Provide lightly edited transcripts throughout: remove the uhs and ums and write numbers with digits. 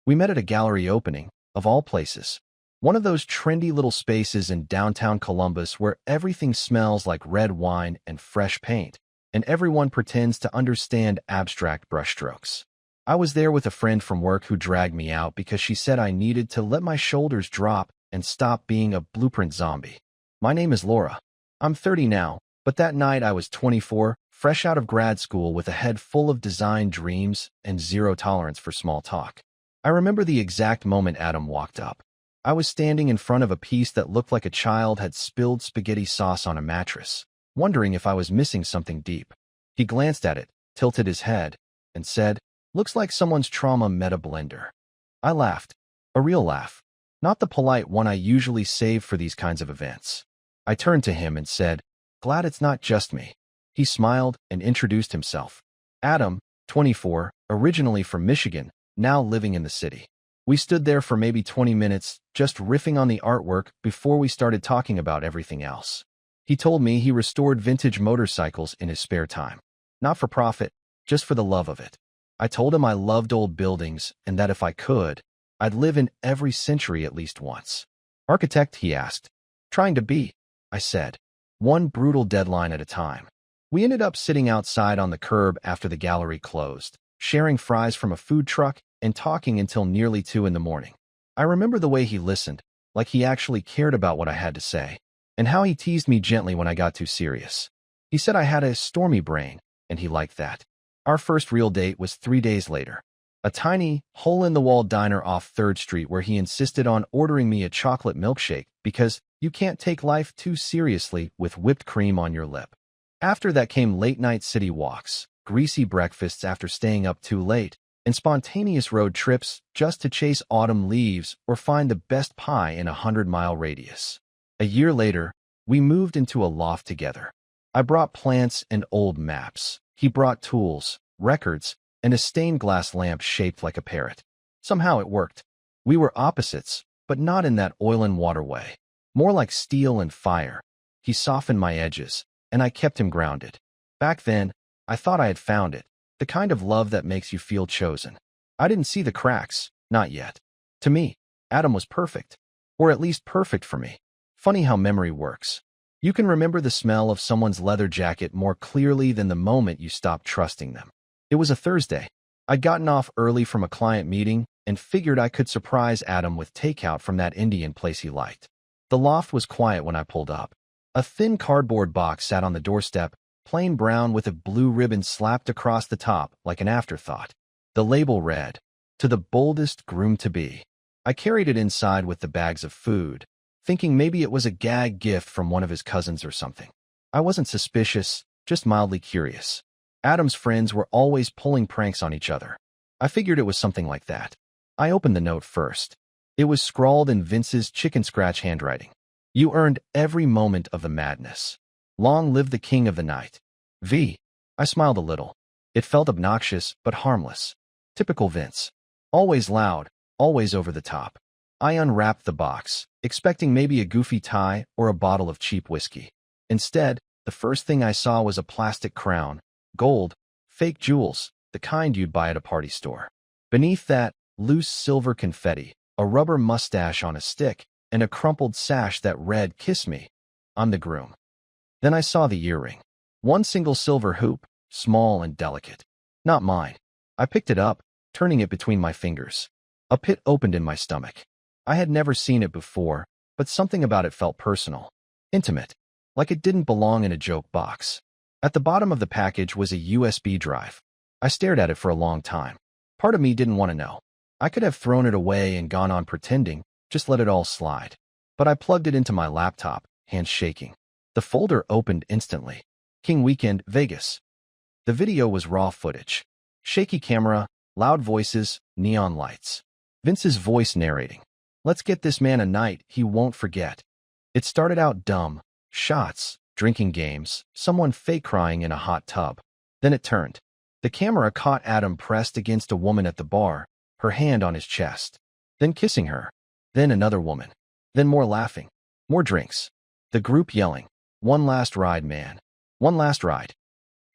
We met at a gallery opening, of all places. One of those trendy little spaces in downtown Columbus where everything smells like red wine and fresh paint, and everyone pretends to understand abstract brushstrokes. I was there with a friend from work who dragged me out because she said I needed to let my shoulders drop and stop being a blueprint zombie. My name is Laura. I'm 30 now, but that night I was 24, fresh out of grad school with a head full of design dreams and zero tolerance for small talk. I remember the exact moment Adam walked up. I was standing in front of a piece that looked like a child had spilled spaghetti sauce on a mattress, wondering if I was missing something deep. He glanced at it, tilted his head, and said, "Looks like someone's trauma met a blender." I laughed. A real laugh. Not the polite one I usually save for these kinds of events. I turned to him and said, "Glad it's not just me." He smiled and introduced himself. Adam, 24, originally from Michigan, now living in the city. We stood there for maybe 20 minutes, just riffing on the artwork before we started talking about everything else. He told me he restored vintage motorcycles in his spare time. Not for profit, just for the love of it. I told him I loved old buildings and that if I could, I'd live in every century at least once. Architect, he asked. Trying to be, I said. One brutal deadline at a time. We ended up sitting outside on the curb after the gallery closed, sharing fries from a food truck and talking until nearly 2 in the morning. I remember the way he listened, like he actually cared about what I had to say, and how he teased me gently when I got too serious. He said I had a stormy brain, and he liked that. Our first real date was 3 days later. A tiny, hole-in-the-wall diner off 3rd Street where he insisted on ordering me a chocolate milkshake because you can't take life too seriously with whipped cream on your lip. After that came late-night city walks, greasy breakfasts after staying up too late, and spontaneous road trips just to chase autumn leaves or find the best pie in a 100-mile radius. A year later, we moved into a loft together. I brought plants and old maps. He brought tools, records, and a stained glass lamp shaped like a parrot. Somehow it worked. We were opposites, but not in that oil and water way. More like steel and fire. He softened my edges, and I kept him grounded. Back then, I thought I had found it, the kind of love that makes you feel chosen. I didn't see the cracks, not yet. To me, Adam was perfect, or at least perfect for me. Funny how memory works. You can remember the smell of someone's leather jacket more clearly than the moment you stop trusting them. It was a Thursday. I'd gotten off early from a client meeting and figured I could surprise Adam with takeout from that Indian place he liked. The loft was quiet when I pulled up. A thin cardboard box sat on the doorstep, plain brown with a blue ribbon slapped across the top like an afterthought. The label read, "To the boldest groom-to-be." I carried it inside with the bags of food, thinking maybe it was a gag gift from one of his cousins or something. I wasn't suspicious, just mildly curious. Adam's friends were always pulling pranks on each other. I figured it was something like that. I opened the note first. It was scrawled in Vince's chicken-scratch handwriting. "You earned every moment of the madness. Long live the king of the night. V." I smiled a little. It felt obnoxious, but harmless. Typical Vince. Always loud, always over the top. I unwrapped the box, expecting maybe a goofy tie or a bottle of cheap whiskey. Instead, the first thing I saw was a plastic crown, gold, fake jewels, the kind you'd buy at a party store. Beneath that, loose silver confetti, a rubber mustache on a stick, and a crumpled sash that read, "Kiss me. I'm the groom." Then I saw the earring. One single silver hoop, small and delicate. Not mine. I picked it up, turning it between my fingers. A pit opened in my stomach. I had never seen it before, but something about it felt personal. Intimate. Like it didn't belong in a joke box. At the bottom of the package was a USB drive. I stared at it for a long time. Part of me didn't want to know. I could have thrown it away and gone on pretending, just let it all slide. But I plugged it into my laptop, hands shaking. The folder opened instantly. King Weekend, Vegas. The video was raw footage. Shaky camera, loud voices, neon lights. Vince's voice narrating. "Let's get this man a night he won't forget." It started out dumb. Shots, drinking games, someone fake crying in a hot tub. Then it turned. The camera caught Adam pressed against a woman at the bar, her hand on his chest. Then kissing her. Then another woman. Then more laughing. More drinks. The group yelling, "One last ride, man. One last ride."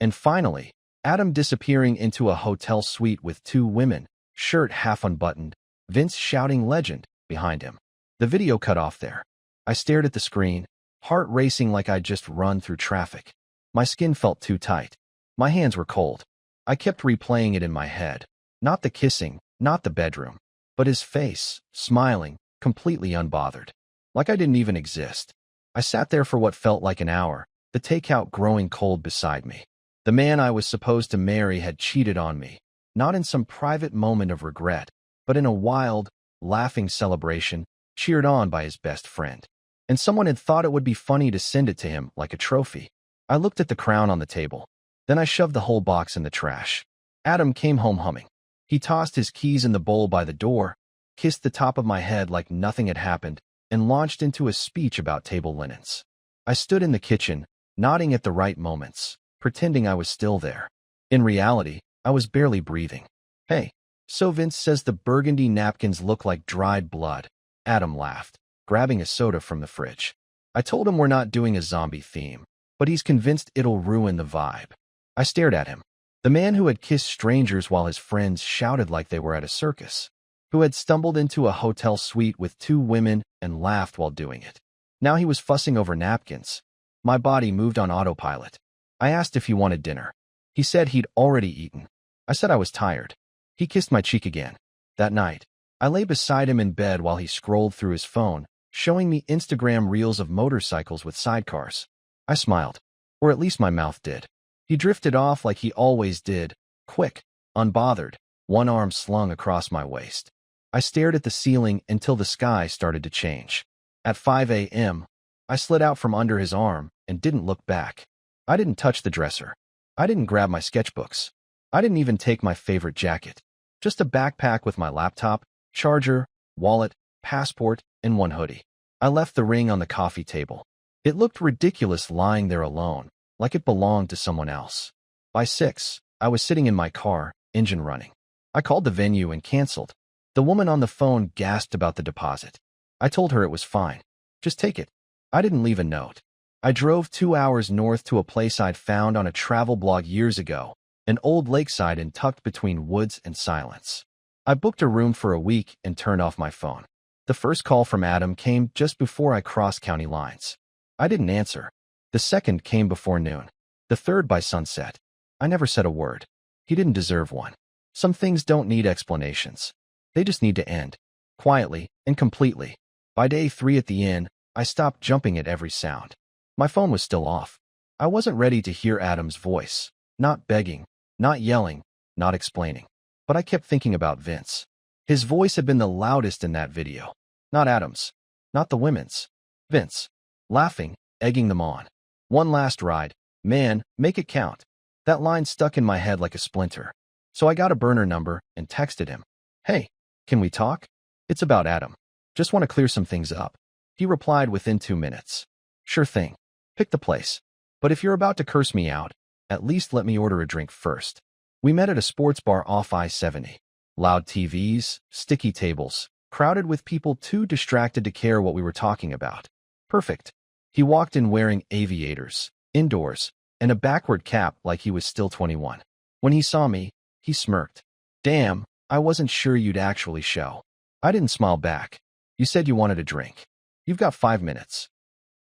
And finally, Adam disappearing into a hotel suite with 2 women, shirt half unbuttoned, Vince shouting legend behind him. The video cut off there. I stared at the screen, heart racing like I'd just run through traffic. My skin felt too tight. My hands were cold. I kept replaying it in my head. Not the kissing, not the bedroom, but his face, smiling, completely unbothered. Like I didn't even exist. I sat there for what felt like an hour, the takeout growing cold beside me. The man I was supposed to marry had cheated on me, not in some private moment of regret, but in a wild, laughing celebration, cheered on by his best friend. And someone had thought it would be funny to send it to him like a trophy. I looked at the crown on the table. Then I shoved the whole box in the trash. Adam came home humming. He tossed his keys in the bowl by the door, kissed the top of my head like nothing had happened, and launched into a speech about table linens. I stood in the kitchen, nodding at the right moments, pretending I was still there. In reality, I was barely breathing. Hey, so Vince says the burgundy napkins look like dried blood. Adam laughed, grabbing a soda from the fridge. I told him we're not doing a zombie theme, but he's convinced it'll ruin the vibe. I stared at him. The man who had kissed strangers while his friends shouted like they were at a circus, who had stumbled into a hotel suite with 2 women and laughed while doing it. Now he was fussing over napkins. My body moved on autopilot. I asked if he wanted dinner. He said he'd already eaten. I said I was tired. He kissed my cheek again. That night, I lay beside him in bed while he scrolled through his phone, showing me Instagram reels of motorcycles with sidecars. I smiled, or at least my mouth did. He drifted off like he always did, quick, unbothered, one arm slung across my waist. I stared at the ceiling until the sky started to change. At 5 a.m., I slid out from under his arm and didn't look back. I didn't touch the dresser. I didn't grab my sketchbooks. I didn't even take my favorite jacket. Just a backpack with my laptop, charger, wallet, passport, and one hoodie. I left the ring on the coffee table. It looked ridiculous lying there alone, like it belonged to someone else. By 6, I was sitting in my car, engine running. I called the venue and canceled. The woman on the phone gasped about the deposit. I told her it was fine. Just take it. I didn't leave a note. I drove 2 hours north to a place I'd found on a travel blog years ago, an old lakeside and tucked between woods and silence. I booked a room for a week and turned off my phone. The first call from Adam came just before I crossed county lines. I didn't answer. The second came before noon. The third by sunset. I never said a word. He didn't deserve one. Some things don't need explanations. They just need to end. Quietly and completely. By day 3 at the inn, I stopped jumping at every sound. My phone was still off. I wasn't ready to hear Adam's voice. Not begging, not yelling, not explaining. But I kept thinking about Vince. His voice had been the loudest in that video. Not Adam's. Not the women's. Vince. Laughing, egging them on. One last ride. Man, make it count. That line stuck in my head like a splinter. So I got a burner number and texted him. Hey, can we talk? It's about Adam. Just want to clear some things up. He replied within 2 minutes. Sure thing. Pick the place. But if you're about to curse me out, at least let me order a drink first. We met at a sports bar off I-70. Loud TVs, sticky tables, crowded with people too distracted to care what we were talking about. Perfect. He walked in wearing aviators, indoors, and a backward cap like he was still 21. When he saw me, he smirked. Damn, I wasn't sure you'd actually show. I didn't smile back. You said you wanted a drink. You've got 5 minutes.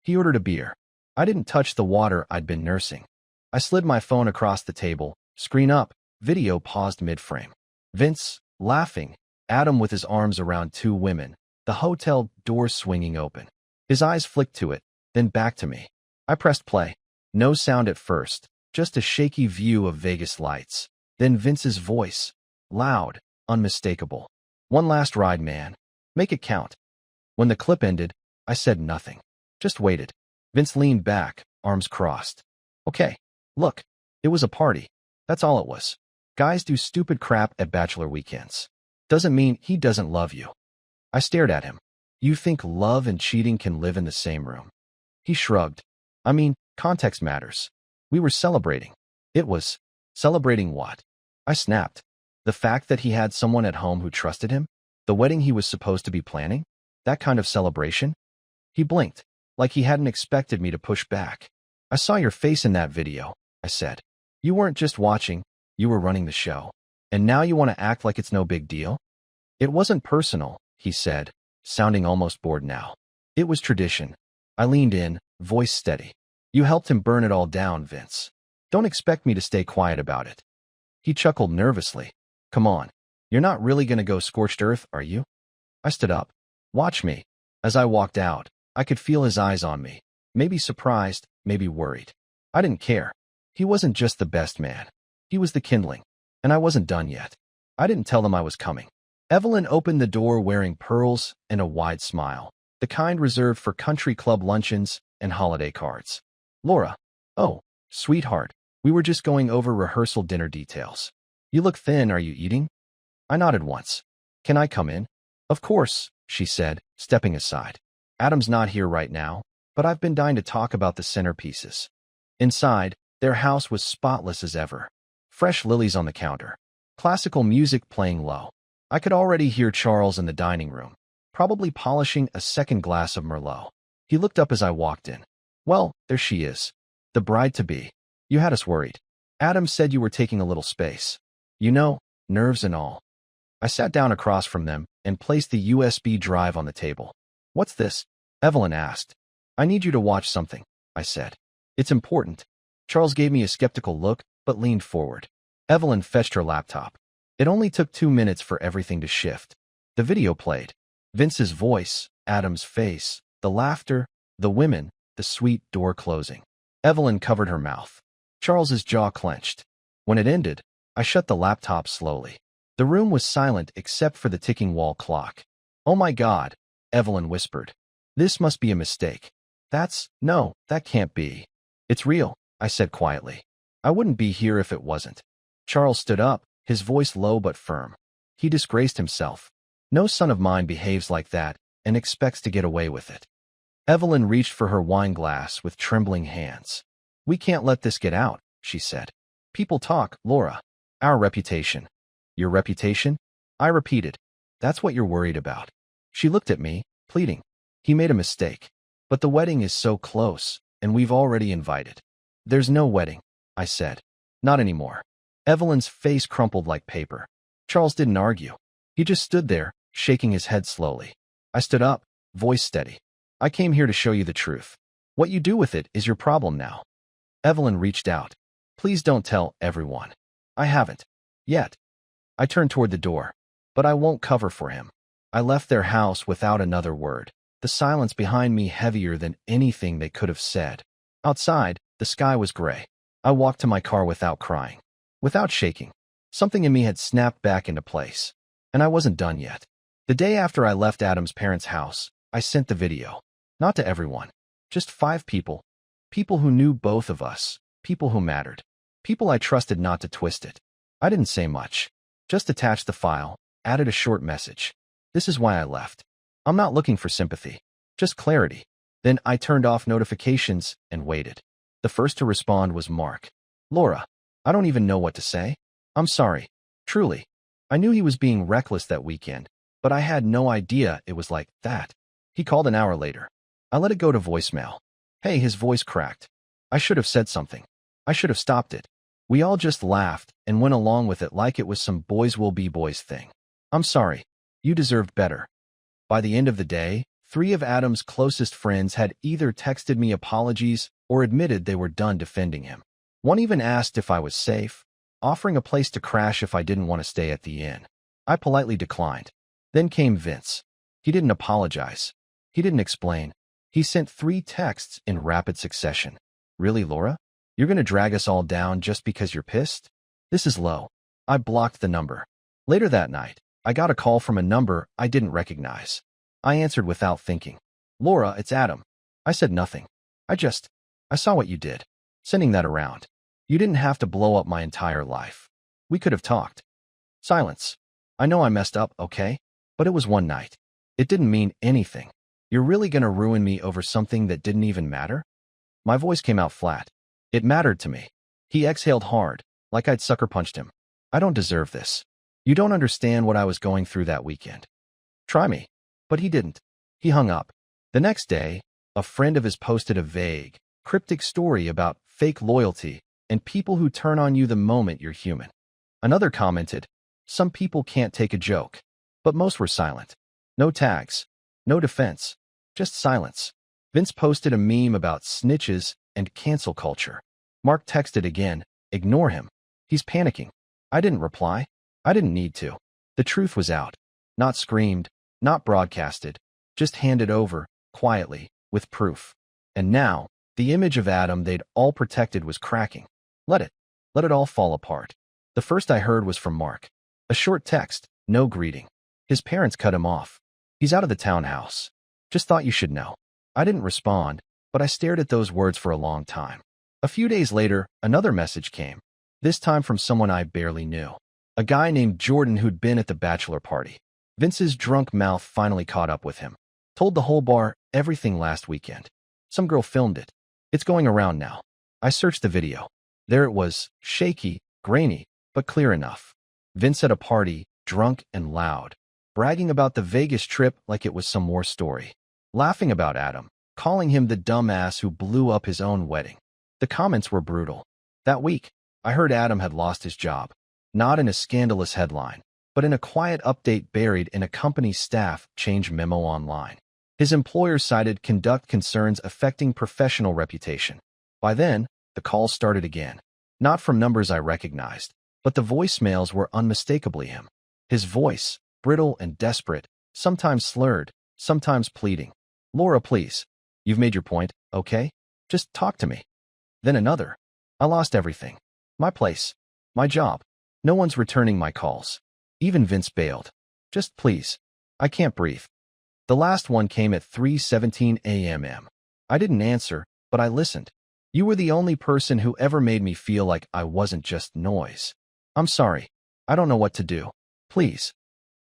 He ordered a beer. I didn't touch the water I'd been nursing. I slid my phone across the table, screen up, video paused mid-frame. Vince, laughing, Adam with his arms around 2 women, the hotel door swinging open. His eyes flicked to it, then back to me. I pressed play. No sound at first, just a shaky view of Vegas lights. Then Vince's voice, loud, unmistakable. One last ride, man. Make it count. When the clip ended, I said nothing. Just waited. Vince leaned back, arms crossed. Okay, look, it was a party. That's all it was. Guys do stupid crap at bachelor weekends. Doesn't mean he doesn't love you. I stared at him. You think love and cheating can live in the same room? He shrugged. I mean, context matters. We were celebrating. It was. Celebrating what? I snapped. The fact that he had someone at home who trusted him? The wedding he was supposed to be planning? That kind of celebration? He blinked, like he hadn't expected me to push back. I saw your face in that video, I said. You weren't just watching, you were running the show. And now you want to act like it's no big deal? It wasn't personal, he said, sounding almost bored now. It was tradition. I leaned in, voice steady. You helped him burn it all down, Vince. Don't expect me to stay quiet about it. He chuckled nervously. Come on. You're not really gonna go scorched earth, are you? I stood up. Watch me. As I walked out, I could feel his eyes on me. Maybe surprised, maybe worried. I didn't care. He wasn't just the best man. He was the kindling. And I wasn't done yet. I didn't tell them I was coming. Evelyn opened the door wearing pearls and a wide smile, the kind reserved for country club luncheons and holiday cards. Laura. Oh, sweetheart. We were just going over rehearsal dinner details. You look thin, are you eating? I nodded once. Can I come in? Of course, she said, stepping aside. Adam's not here right now, but I've been dying to talk about the centerpieces. Inside, their house was spotless as ever. Fresh lilies on the counter. Classical music playing low. I could already hear Charles in the dining room, probably polishing a second glass of Merlot. He looked up as I walked in. Well, there she is. The bride-to-be. You had us worried. Adam said you were taking a little space. You know, nerves and all. I sat down across from them and placed the USB drive on the table. What's this? Evelyn asked. I need you to watch something, I said. It's important. Charles gave me a skeptical look, but leaned forward. Evelyn fetched her laptop. It only took 2 minutes for everything to shift. The video played. Vince's voice, Adam's face, the laughter, the women, the sweet door closing. Evelyn covered her mouth. Charles's jaw clenched. When it ended, I shut the laptop slowly. The room was silent except for the ticking wall clock. Oh my God, Evelyn whispered. This must be a mistake. No, that can't be. It's real, I said quietly. I wouldn't be here if it wasn't. Charles stood up, his voice low but firm. He disgraced himself. No son of mine behaves like that and expects to get away with it. Evelyn reached for her wine glass with trembling hands. We can't let this get out, she said. People talk, Laura. Our reputation. Your reputation? I repeated. That's what you're worried about. She looked at me, pleading. He made a mistake. But the wedding is so close, and we've already invited. There's no wedding, I said. Not anymore. Evelyn's face crumpled like paper. Charles didn't argue. He just stood there, shaking his head slowly. I stood up, voice steady. I came here to show you the truth. What you do with it is your problem now. Evelyn reached out. Please don't tell everyone. I haven't. Yet. I turned toward the door. But I won't cover for him. I left their house without another word, the silence behind me heavier than anything they could have said. Outside, the sky was gray. I walked to my car without crying. Without shaking. Something in me had snapped back into place. And I wasn't done yet. The day after I left Adam's parents' house, I sent the video. Not to everyone. Just 5 people. People who knew both of us. People who mattered. People I trusted not to twist it. I didn't say much. Just attached the file, added a short message. This is why I left. I'm not looking for sympathy. Just clarity. Then I turned off notifications and waited. The first to respond was Mark. Laura. I don't even know what to say. I'm sorry. Truly. I knew he was being reckless that weekend, but I had no idea it was like that. He called an hour later. I let it go to voicemail. Hey, his voice cracked. I should have said something. I should have stopped it. We all just laughed and went along with it like it was some boys will be boys thing. I'm sorry. You deserved better. By the end of the day, 3 of Adam's closest friends had either texted me apologies or admitted they were done defending him. One even asked if I was safe, offering a place to crash if I didn't want to stay at the inn. I politely declined. Then came Vince. He didn't apologize. He didn't explain. He sent 3 texts in rapid succession. Really, Laura? You're going to drag us all down just because you're pissed? This is low. I blocked the number. Later that night, I got a call from a number I didn't recognize. I answered without thinking. Laura, it's Adam. I said nothing. I saw what you did. Sending that around. You didn't have to blow up my entire life. We could have talked. Silence. I know I messed up, okay? But it was one night. It didn't mean anything. You're really gonna ruin me over something that didn't even matter? My voice came out flat. It mattered to me. He exhaled hard, like I'd sucker punched him. I don't deserve this. You don't understand what I was going through that weekend. Try me. But he didn't. He hung up. The next day, a friend of his posted a vague, cryptic story about fake loyalty and people who turn on you the moment you're human. Another commented, some people can't take a joke. But most were silent. No tags. No defense. Just silence. Vince posted a meme about snitches and cancel culture. Mark texted again, "Ignore him. He's panicking." I didn't reply. I didn't need to. The truth was out. Not screamed, not broadcasted, just handed over, quietly, with proof. And now, the image of Adam they'd all protected was cracking. Let it all fall apart. The first I heard was from Mark. A short text, no greeting. His parents cut him off. "He's out of the townhouse. Just thought you should know." I didn't respond, but I stared at those words for a long time. A few days later, another message came, this time from someone I barely knew. A guy named Jordan who'd been at the bachelor party. Vince's drunk mouth finally caught up with him. Told the whole bar everything last weekend. Some girl filmed it. It's going around now. I searched the video. There it was, shaky, grainy, but clear enough. Vince at a party, drunk and loud, bragging about the Vegas trip like it was some war story. Laughing about Adam, calling him the dumbass who blew up his own wedding. The comments were brutal. That week, I heard Adam had lost his job. Not in a scandalous headline, but in a quiet update buried in a company's staff change memo online. His employer cited conduct concerns affecting professional reputation. By then, the calls started again. Not from numbers I recognized, but the voicemails were unmistakably him. His voice, brittle and desperate, sometimes slurred, sometimes pleading. "Laura, please. You've made your point, okay? Just talk to me." Then another. "I lost everything. My place. My job. No one's returning my calls. Even Vince bailed. Just please. I can't breathe." The last one came at 3:17 a.m. I didn't answer, but I listened. "You were the only person who ever made me feel like I wasn't just noise. I'm sorry. I don't know what to do. Please."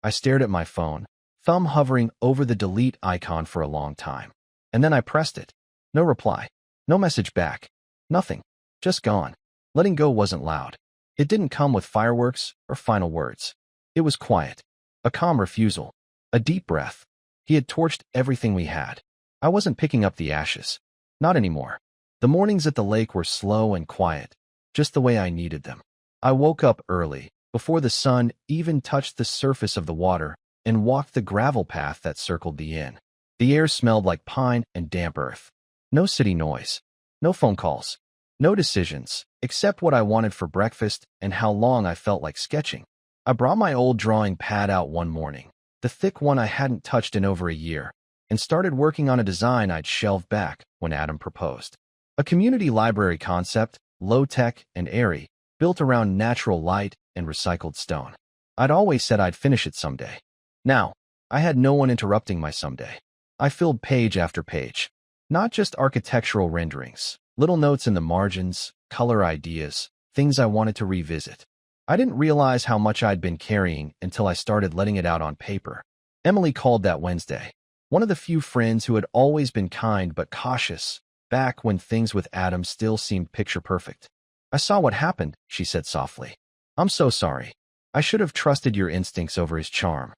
I stared at my phone, thumb hovering over the delete icon for a long time. And then I pressed it. No reply. No message back. Nothing. Just gone. Letting go wasn't loud. It didn't come with fireworks or final words. It was quiet. A calm refusal. A deep breath. He had torched everything we had. I wasn't picking up the ashes. Not anymore. The mornings at the lake were slow and quiet, just the way I needed them. I woke up early, before the sun even touched the surface of the water, and walked the gravel path that circled the inn. The air smelled like pine and damp earth. No city noise. No phone calls. No decisions, except what I wanted for breakfast and how long I felt like sketching. I brought my old drawing pad out one morning, the thick one I hadn't touched in over a year, and started working on a design I'd shelved back when Adam proposed. A community library concept, low-tech and airy, built around natural light and recycled stone. I'd always said I'd finish it someday. Now, I had no one interrupting my someday. I filled page after page. Not just architectural renderings, little notes in the margins, color ideas, things I wanted to revisit. I didn't realize how much I'd been carrying until I started letting it out on paper. Emily called that Wednesday. One of the few friends who had always been kind but cautious, back when things with Adam still seemed picture perfect. "I saw what happened," she said softly. "I'm so sorry. I should have trusted your instincts over his charm."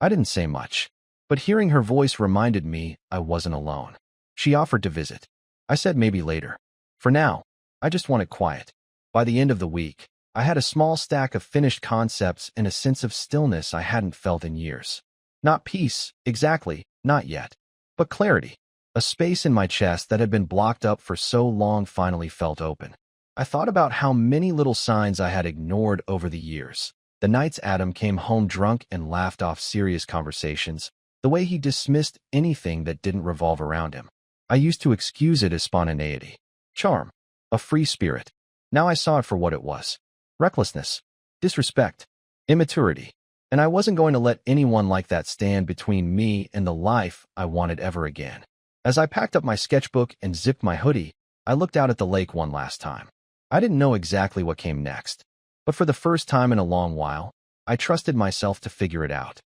I didn't say much, but hearing her voice reminded me I wasn't alone. She offered to visit. I said maybe later. For now, I just wanted quiet. By the end of the week, I had a small stack of finished concepts and a sense of stillness I hadn't felt in years. Not peace, exactly, not yet, but clarity. A space in my chest that had been blocked up for so long finally felt open. I thought about how many little signs I had ignored over the years. The nights Adam came home drunk and laughed off serious conversations, the way he dismissed anything that didn't revolve around him. I used to excuse it as spontaneity, charm, a free spirit. Now I saw it for what it was. Recklessness, disrespect, immaturity. And I wasn't going to let anyone like that stand between me and the life I wanted ever again. As I packed up my sketchbook and zipped my hoodie, I looked out at the lake one last time. I didn't know exactly what came next, but for the first time in a long while, I trusted myself to figure it out.